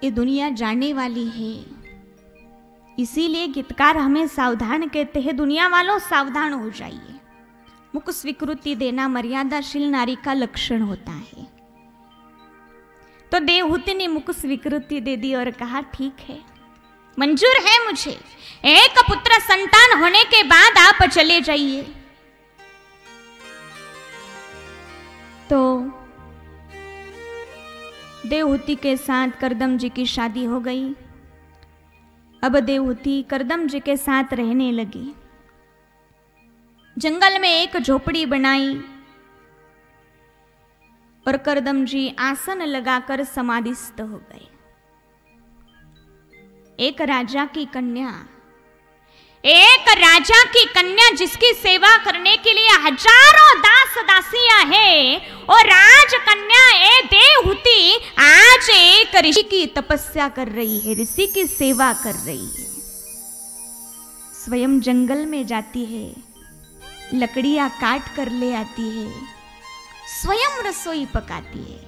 ये दुनिया जाने वाली है। इसीलिए गीतकार हमें सावधान कहते हैं, दुनिया वालों सावधान हो जाइए। मुख स्वीकृति देना मर्यादाशील नारी का लक्षण होता है। तो देवहूति ने मुख स्वीकृति दे दी और कहा ठीक है, मंजूर है मुझे, एक पुत्र संतान होने के बाद आप चले जाइए। तो देवहूति के साथ करदम जी की शादी हो गई। अब देवहूति करदम जी के साथ रहने लगी। जंगल में एक झोपड़ी बनाई और करदम जी आसन लगाकर समाधिस्थ हो गए। एक राजा की कन्या जिसकी सेवा करने के लिए हजारों दास दासियां हैं, और राजकन्या ए देवहूति आज एक ऋषि की तपस्या कर रही है, ऋषि की सेवा कर रही है। स्वयं जंगल में जाती है, लकड़ियां काट कर ले आती है, स्वयं रसोई पकाती है।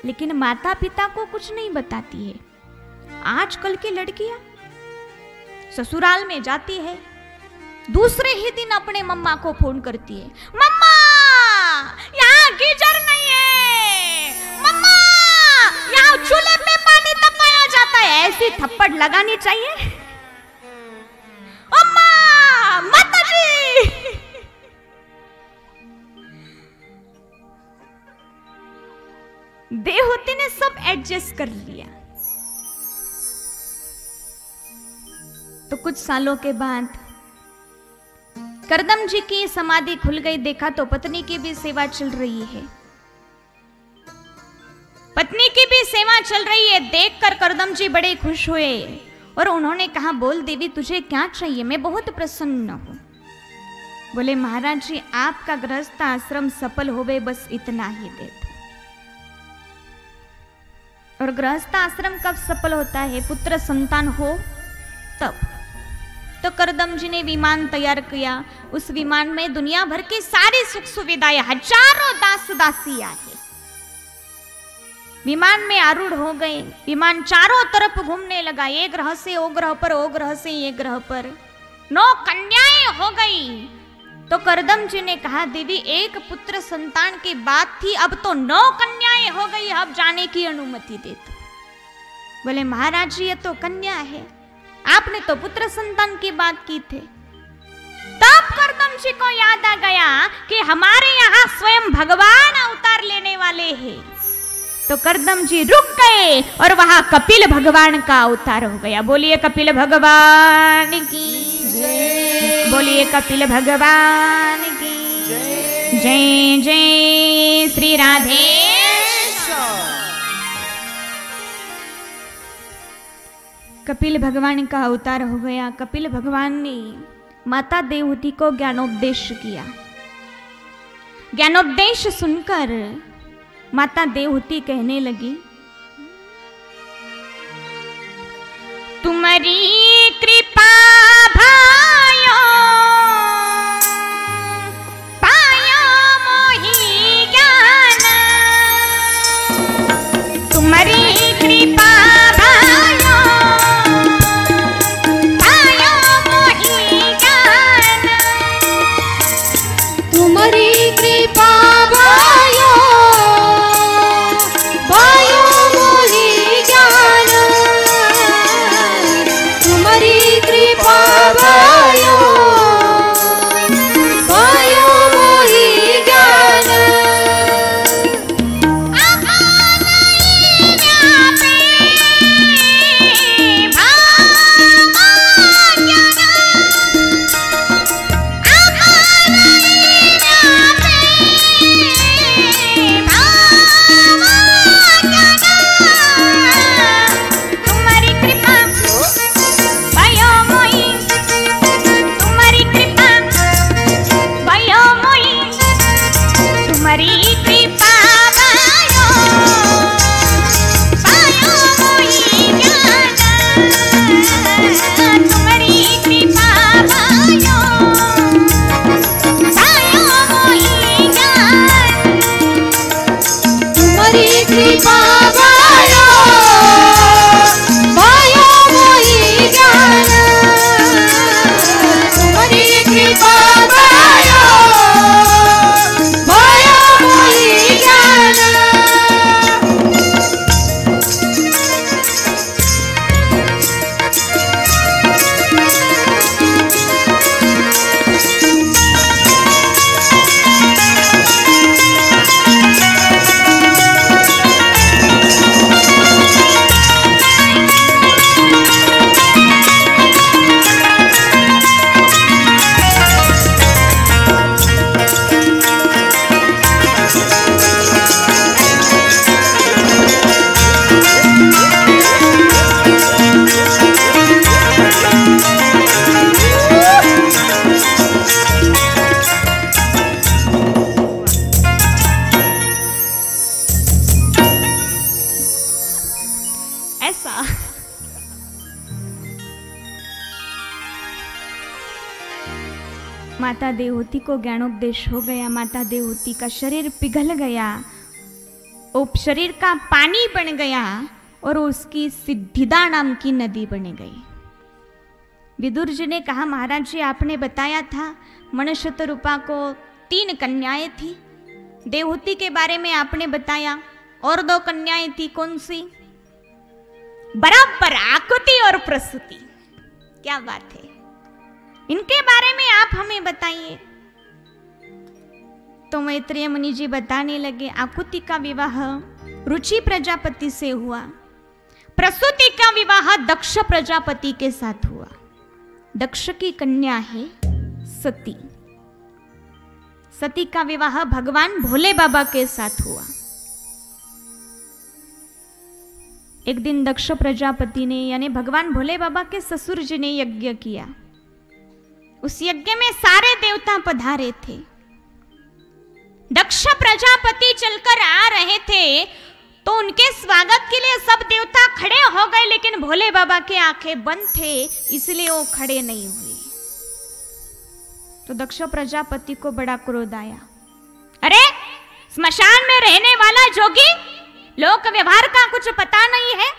लेकिन माता पिता को कुछ नहीं बताती है। आजकल की लड़कियां ससुराल में जाती है, दूसरे ही दिन अपने मम्मा को फोन करती है, मम्मा यहाँ गीजर नहीं है, मम्मा यहाँ चूल्हे पे पानी तपाया जाता है। ऐसी थप्पड़ लगानी चाहिए। अम्मा माताजी। देवहूति ने सब एडजस्ट कर लिया। तो कुछ सालों के बाद करदम जी की समाधि खुल गई। देखा तो पत्नी की भी सेवा चल रही है, पत्नी की भी सेवा चल रही है। देखकर करदम जी बड़े खुश हुए और उन्होंने कहा, बोल देवी तुझे क्या चाहिए, मैं बहुत प्रसन्न हूं। बोले महाराज जी आपका गृहस्थ आश्रम सफल होवे, बस इतना ही दे दो। और गृहस्थ आश्रम कब सफल होता है? पुत्र संतान हो तब। तो करदम जी ने विमान तैयार किया। उस विमान में दुनिया भर की सारी सुख सुविधाएं, हजारों दास दासियां हैं। विमान में आरूढ़ हो गए। विमान चारों तरफ घूमने लगा, एक ग्रह से ओ ग्रह पर, ओ ग्रह से ये ग्रह पर। 9 कन्याएं हो गई। तो करदम जी ने कहा, देवी एक पुत्र संतान की बात थी, अब तो 9 कन्याएं हो गई, अब जाने की अनुमति दे दो। बोले महाराज जी ये तो कन्या है, आपने तो पुत्र संतान की बात की थी। तब करदम जी को याद आ गया कि हमारे यहाँ स्वयं भगवान अवतार लेने वाले हैं। तो करदम जी रुक गए और वहां कपिल भगवान का अवतार हो गया। बोलिए कपिल भगवान की जय, बोलिए कपिल भगवान की जय। जय श्री राधे। कपिल भगवान का अवतार हो गया। कपिल भगवान ने माता देवहूति को ज्ञानोपदेश किया। ज्ञानोपदेश सुनकर माता देवहूति कहने लगी, तुम्हारी कृपा भायो पायो मोहि ज्ञान, तुम्हारी कृपा कृपा माता देवहूति को ज्ञानोपदेश हो गया। माता देवहूति का शरीर पिघल गया, वो शरीर का पानी बन गया और उसकी सिद्धिदा नाम की नदी बन गई। विदुर जी ने कहा, महाराज जी आपने बताया था मनुष्यतरूपा को 3 कन्याएं थी, देवहूति के बारे में आपने बताया, और 2 कन्याएं थी, कौन सी? बराबर आकुति और प्रसूति। क्या बात है, इनके बारे में आप हमें बताइए। तो मैत्रेय मुनि जी बताने लगे, आकुति का विवाह रुचि प्रजापति से हुआ, प्रसूति का विवाह दक्ष प्रजापति के साथ हुआ। दक्ष की कन्या है सती। सती का विवाह भगवान भोले बाबा के साथ हुआ। एक दिन दक्ष प्रजापति ने यानी भगवान भोले बाबा के ससुर जी ने यज्ञ किया। उस यज्ञ में सारे देवता पधारे थे। दक्ष प्रजापति चलकर आ रहे थे तो उनके स्वागत के लिए सब देवता खड़े हो गए, लेकिन भोले बाबा के आंखें बंद थे इसलिए वो खड़े नहीं हुए। तो दक्ष प्रजापति को बड़ा क्रोध आया। अरे स्मशान में रहने वाला जोगी, लोक व्यवहार का कुछ पता नहीं है।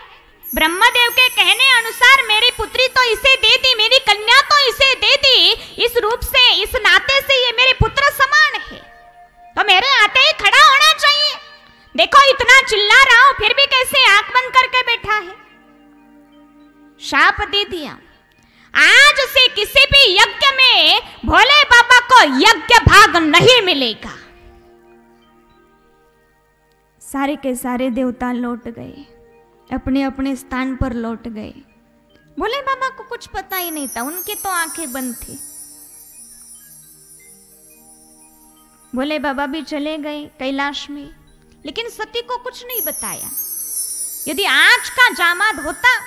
ब्रह्मदेव के कहने अनुसार मेरी पुत्री तो इसे दे दी, मेरी कन्या तो इसे दे दी। इस रूप से, इस नाते से ये मेरे पुत्र समान है, तो मेरे आते ही खड़ा होना चाहिए। देखो इतना चिल्ला रहा हूं फिर भी कैसे आंख बंद करके बैठा है। शाप दे दिया, आज से किसी भी यज्ञ में भोले बाबा को यज्ञ भाग नहीं मिलेगा। सारे के सारे देवता लौट गए, अपने अपने स्थान पर लौट गए। भोले बाबा को कुछ पता ही नहीं था, उनके तो आंखें बंद थी। भोले बाबा भी चले गए कैलाश में, लेकिन सती को कुछ नहीं बताया। यदि आज का जामाद होता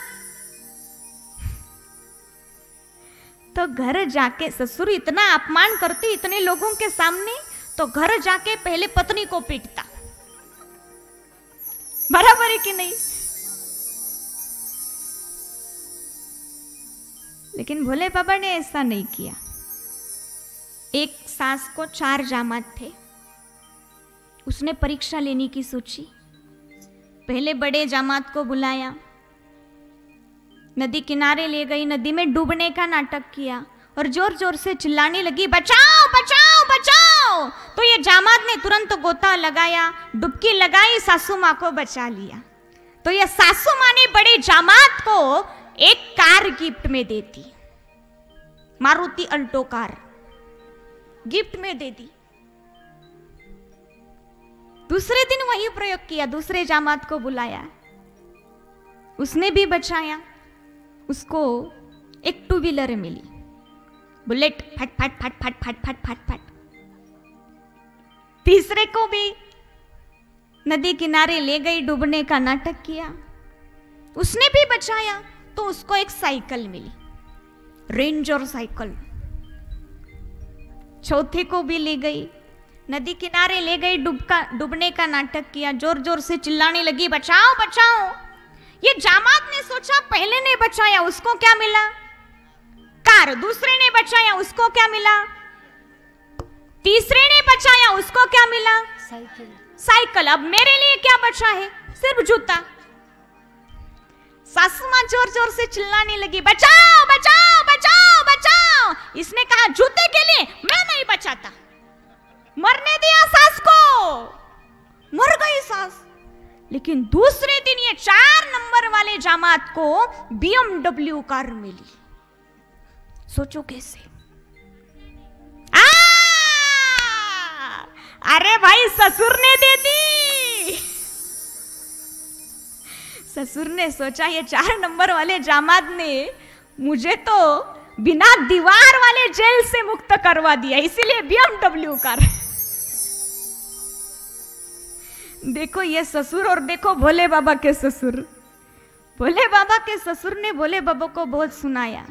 तो घर जाके, ससुर इतना अपमान करती इतने लोगों के सामने, तो घर जाके पहले पत्नी को पीटता। बराबर है कि नहीं? लेकिन भोले बाबा ने ऐसा नहीं किया। एक सास को 4 जामात थे, उसने परीक्षा लेने की सोची। पहले बड़े जामात को बुलाया, नदी किनारे ले गई, नदी में डूबने का नाटक किया और जोर जोर से चिल्लाने लगी, बचाओ बचाओ बचाओ। तो ये जामात ने तुरंत गोता लगाया, डुबकी लगाई, सासू माँ को बचा लिया। तो ये सासू माँ ने बड़े जामात को एक कार गिफ्ट में देती, मारुति अल्टो कार गिफ्ट में दे दी। दूसरे दिन वही प्रयोग किया, दूसरे जामात को बुलाया, उसने भी बचाया। उसको एक 2 व्हीलर मिली, बुलेट, फट फट फट फट फट फट फट फट। तीसरे को भी नदी किनारे ले गई, डूबने का नाटक किया, उसने भी बचाया। तो उसको एक साइकिल मिली, रेंजर साइकिल। चौथे को भी ले गई, नदी किनारे ले गई, डूबने का नाटक किया, जोर जोर से चिल्लाने लगी, बचाओ बचाओ। ये जामात ने सोचा पहले ने बचाया, उसको क्या मिला? कार। दूसरे ने बचाया, उसको क्या मिला? तीसरे ने बचाया, उसको क्या मिला? साइकिल। साइकिल। अब मेरे लिए क्या बचा है? सिर्फ जूता। सासू मां जोर जोर से चिल्लाने लगी, बचाओ बचाओ बचाओ बचाओ। इसने कहा, जूते के लिए मैं नहीं बचाता। मरने दिया सास को, मर गई सास। लेकिन दूसरे दिन ये 4 नंबर वाले जामात को BMW कार मिली। सोचो कैसे। अरे भाई ससुर ने दे दी। ससुर ने सोचा ये 4 नंबर वाले जामात ने मुझे तो बिना दीवार वाले जेल से मुक्त करवा दिया, इसीलिए BMW कार। देखो ये ससुर और देखो भोले बाबा के ससुर। भोले बाबा के ससुर ने भोले बाबा को बहुत सुनाया।